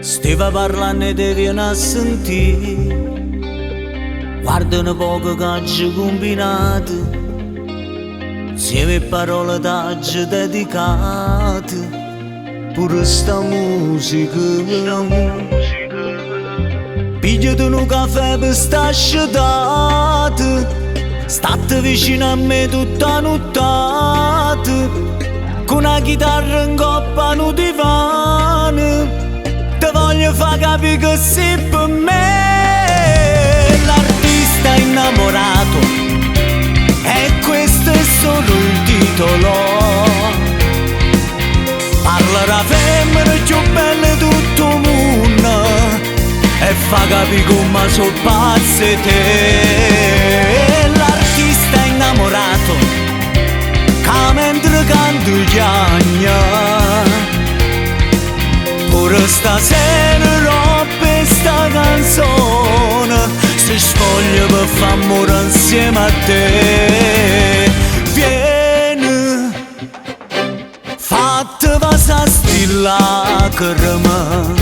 Stava parlando e te viene a sentire. Guarda un poco che ci combinato, insieme parole t'aggi dedicate, pure sta musica. Pigliati un caffè per sta sciatata, state vicino a me tutta nottata, con una chitarra in coppa a un divano. Te voglio far capire che sei per me l'artista innamorato, e questo è solo il titolo. Parla la femmina più bella di tutto il mondo e fa capire come sono pazze te. L'artista innamorato che mentre canto piagna. Pure stasera rompe sta canzone, si sfoglia per far amore insieme a te. Vieni, fatti passare sti lacrime,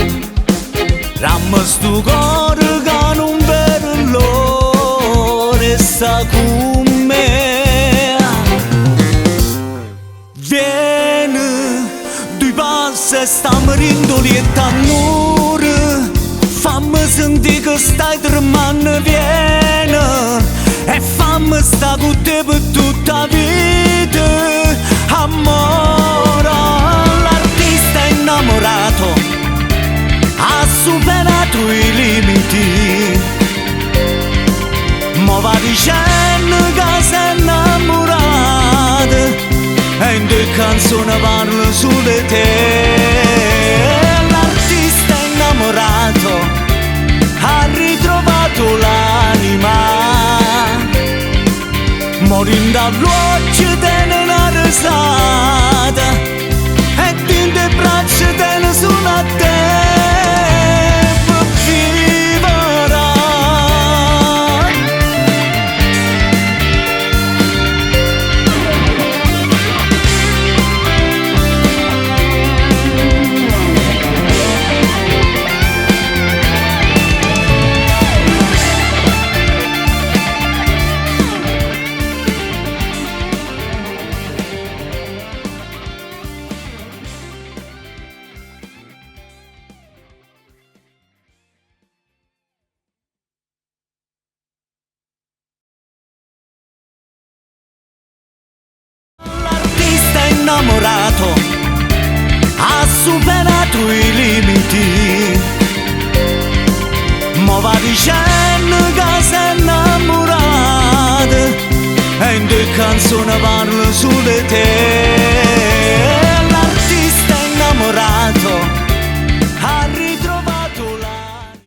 ramma sto cuore che non vede l'ora e sta con me. Vieni, due passi e stiamo rindoliendo all'ora, fammi sentire che stai tremando. Vieni e fammi stare con te per tutta la vita, amore. L'artista innamorato ha superato i limiti, ma va dicendo che sei innamorata e in due canzoni parlo su di te. L'artista innamorato ha ritrovato l'anima, morendo all'occhio tiene una risata e in te braccia tiene sulla a te. Innamorato ha superato i limiti, ma va dicendo che sei innamorata e in due canzoni parlo su di te.